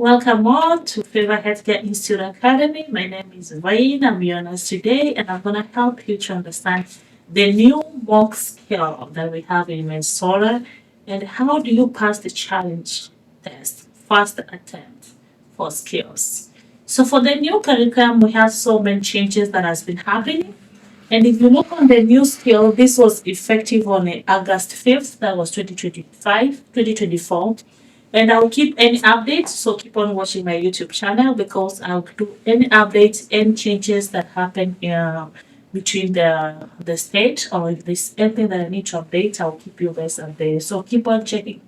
Welcome all to Favor Healthcare Institute Academy. My name is Vain. I'm your nurse today, and I'm going to help you to understand the new mock skill that we have in Minnesota and how do you pass the challenge test, first attempt for skills. So for the new curriculum, we have so many changes that has been happening. And if you look on the new skill, this was effective on August 5th, that was 2024. And I'll keep any updates, so keep on watching my YouTube channel because I'll do any updates, any changes that happen between the state, or if there's anything that I need to update, I'll keep you guys updated. So keep on checking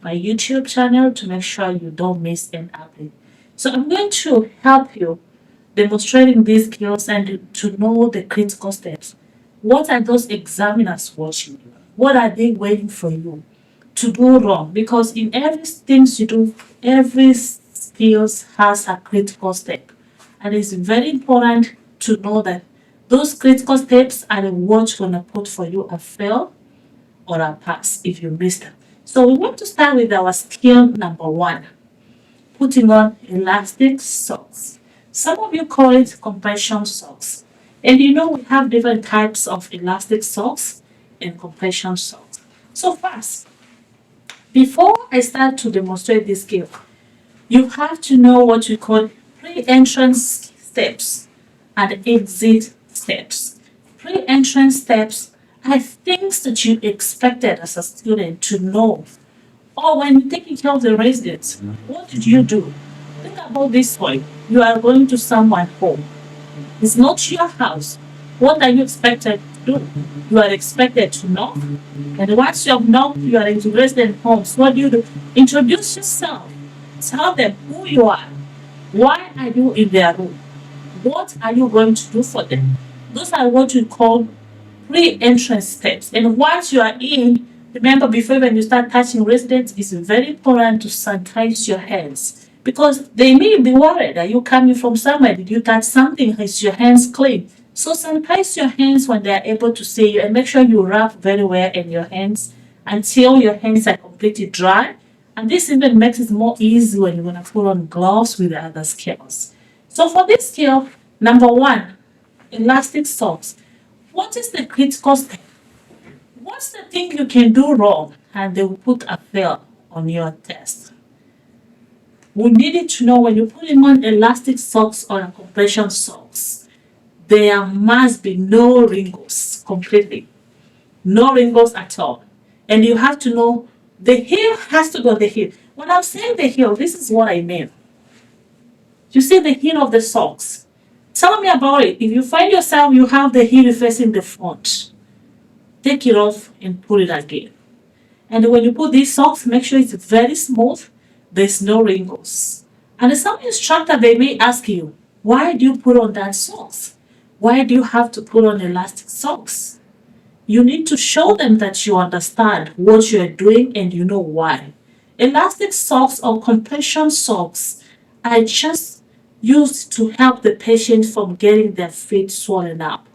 my YouTube channel to make sure you don't miss an update. So I'm going to help you demonstrating these skills and to know the critical steps. What are those examiners watching you? What are they waiting for you to do wrong? Because in every things you do, every skills has a critical step. And it's very important to know that those critical steps are what's gonna put for you a fail or a pass if you miss them. So we want to start with our skill number one, putting on elastic socks. Some of you call it compression socks. And you know we have different types of elastic socks and compression socks. So first, before I start to demonstrate this skill, you have to know what we call pre-entrance steps and exit steps. Pre-entrance steps are things that you expected as a student to know. Or when you're taking care of the residents, what did you do? Think about this way. You are going to someone's home. It's not your house. What are you expected to do? You are expected to knock. And once you have knocked, you are into resident homes. What do? Introduce yourself. Tell them who you are. Why are you in their room? What are you going to do for them? Those are what we call pre-entrance steps. And once you are in, remember before when you start touching residents, it's very important to sanitize your hands because they may be worried. Are you coming from somewhere? Did you touch something? Is your hands clean? So sanitize your hands when they are able to see you and make sure you wrap very well in your hands until your hands are completely dry. And this even makes it more easy when you're going to put on gloves with the other skills. So for this skill, number one, elastic socks. What is the critical step? What's the thing you can do wrong and they will put a fail on your test? We needed to know when you're putting on elastic socks or compression socks, there must be no wrinkles completely. No wrinkles at all. And you have to know the heel has to go the heel. When I'm saying the heel, this is what I mean. You see the heel of the socks. Tell me about it. If you find yourself, you have the heel facing the front, take it off and put it again. And when you put these socks, make sure it's very smooth. There's no wrinkles. And some instructor, they may ask you, why do you put on that socks? Why do you have to put on elastic socks? You need to show them that you understand what you are doing and you know why. Elastic socks or compression socks are just used to help the patient from getting their feet swollen up.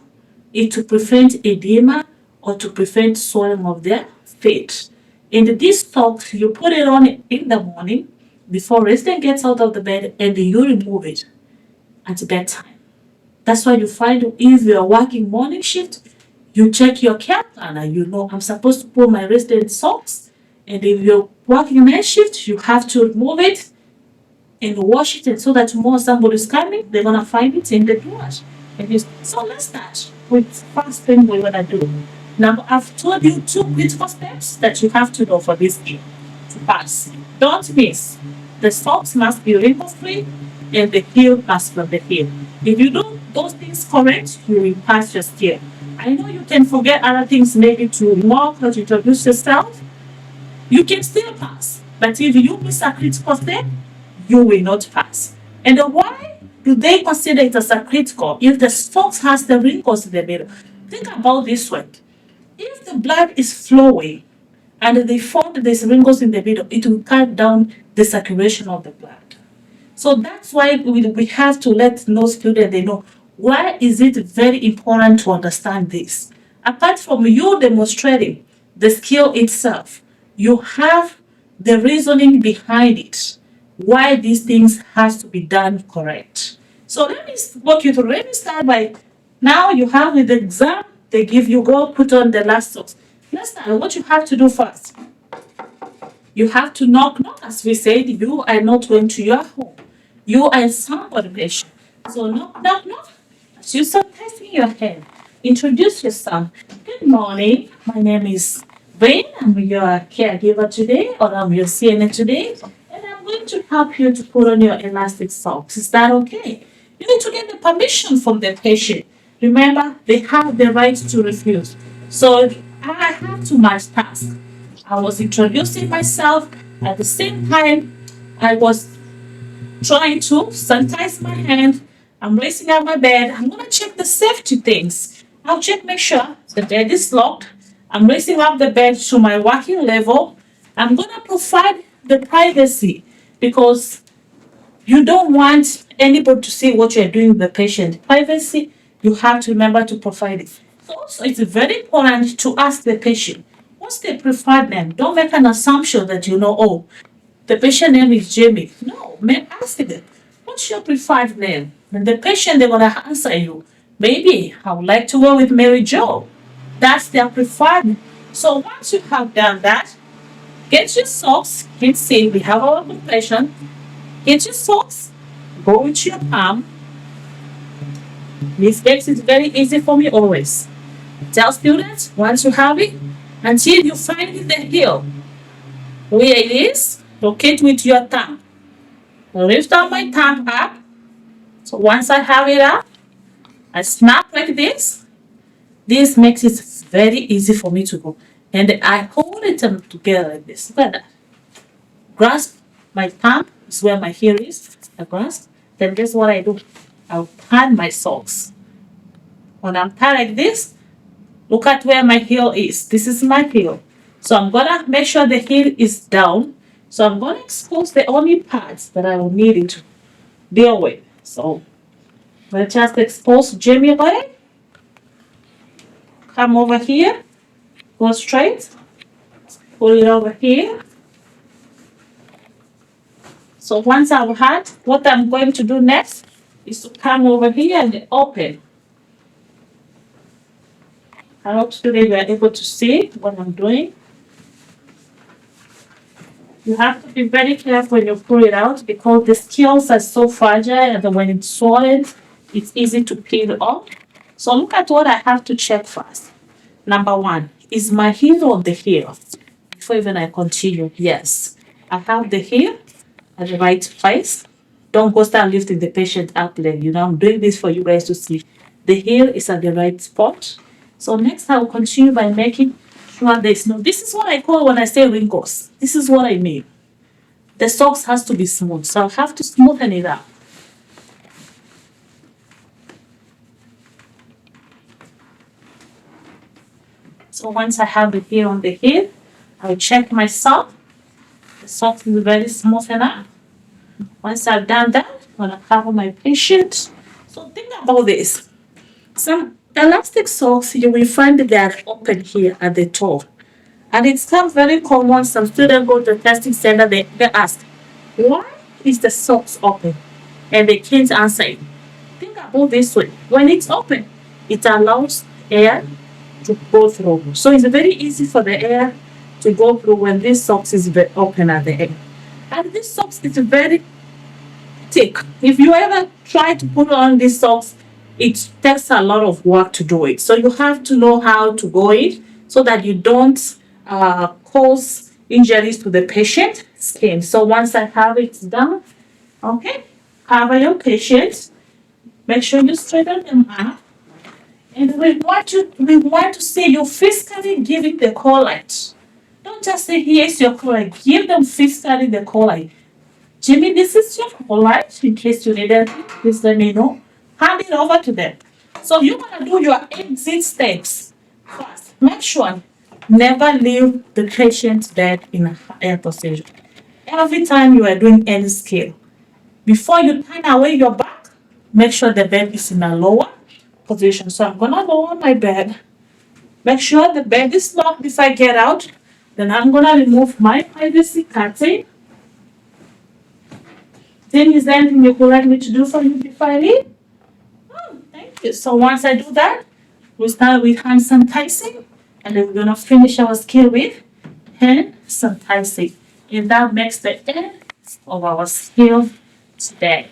It to prevent edema or to prevent swelling of their feet. In these socks, you put it on in the morning before resident gets out of the bed and you remove it at bedtime. That's why you find if you're working morning shift, you check your care planner. You know I'm supposed to put my resident socks, and if you're working night shift, you have to remove it and wash it, and so that tomorrow somebody's coming, they're gonna find it in the drawers. So let's start with first thing we're gonna do. Now I've told you two critical steps that you have to know for this game to pass. Don't miss. The socks must be wrinkle free and the heel must be the heel. If you do those things correct, you will pass your skill. I know you can forget other things, maybe to walk or to introduce yourself. You can still pass. But if you miss a critical step, you will not pass. And why do they consider it as a critical if the socks has the wrinkles in the middle? Think about this one. If the blood is flowing and they found there's wrinkles in the middle, it will cut down the circulation of the blood. So that's why we have to let those students they know why is it very important to understand this. Apart from you demonstrating the skill itself, you have the reasoning behind it. why these things has to be done correct. So let me walk you through. Let me start by now you have the exam. They give you go put on the last socks. Let's start. What you have to do first. You have to knock. As we said, you are not going to your home. You are somebody patient. So knock. As you start testing your hand, introduce yourself. Good morning. My name is Wayne. I'm your caregiver today, or I'm your CNA today, and I'm going to help you to put on your elastic socks. Is that okay? You need to get the permission from the patient. Remember, they have the right to refuse. So I have to multitask. I was introducing myself at the same time I was trying to sanitize my hand. I'm raising up my bed. I'm gonna check the safety things. I'll check, make sure the bed is locked. I'm raising up the bed to my working level. I'm gonna provide the privacy because you don't want anybody to see what you're doing with the patient. Privacy, you have to remember to provide it. So also, it's very important to ask the patient, what's their preferred name? Don't make an assumption that you know, oh, the patient name is Jamie. No, man, ask them, what's your preferred name? And the patient, they're going to answer you, maybe I would like to work with Mary Jo. That's their preferred name. So once you have done that, get your socks. Let's see, we have our patient. Get your socks, go with your palm. This makes it very easy for me always. Tell students, once you have it, until you find the heel where it is, locate with your thumb. Lift up my thumb up. So once I have it up, I snap like this. This makes it very easy for me to go. And I hold it together like this. Look at that. Grasp my thumb is where my heel is. I grasp. Then guess what I do? I'll turn my socks. When I'm tied like this, look at where my heel is. This is my heel. So I'm gonna make sure the heel is down. So I'm gonna expose the only parts that I will need it to deal with. So let's just expose Jamie leg. Come over here. Go straight. Pull it over here. So once I've had, what I'm going to do next is to come over here and open. I hope today you are able to see what I'm doing. You have to be very careful when you pull it out because the scales are so fragile and when it's swollen, it's easy to peel off. So look at what I have to check first. Number one, is my heel on the heel? Before even I continue, yes. I have the heel at the right place. Don't go start lifting the patient up leg. I'm doing this for you guys to see. The heel is at the right spot. So next I will continue by making sure there's no, this is what I call when I say wrinkles. This is what I mean. The socks has to be smooth. So I have to smoothen it out. So once I have the heel on the heel, I'll check my sock. The sock is very smooth enough. Once I've done that, I'm gonna cover my patient. So think about this. Some elastic socks, you will find they are open here at the toe. And it's not very common. Some students go to the testing center, they ask, why is the socks open? And they can't answer it. Think about this way. When it's open, it allows air to go through. So it's very easy for the air to go through when this socks is very open at the end. And this socks is very thick. If you ever try to put on these socks, it takes a lot of work to do it. So you have to know how to go it so that you don't cause injuries to the patient skin. So once I have it done, okay, cover your patient. Make sure you straighten them up. And we want to see you physically giving the colite. Don't just say, here's your colite. Give them physically the colite. Jimmy, this is your colite. In case you need it, please let me know. Hand it over to them. So you're going to do your exit steps first. Make sure never leave the patient's bed in a air position. Every time you are doing any skill, before you turn away your back, make sure the bed is in a lower position. So I'm gonna lower my bed. Make sure the bed is locked if I get out. Then I'm gonna remove my privacy curtain. Then is there anything you would like me to do for you before I leave? Oh, thank you. So once I do that, we start with hand sanitizing, and then we're gonna finish our skill with hand sanitizing. And that makes the end of our skill today.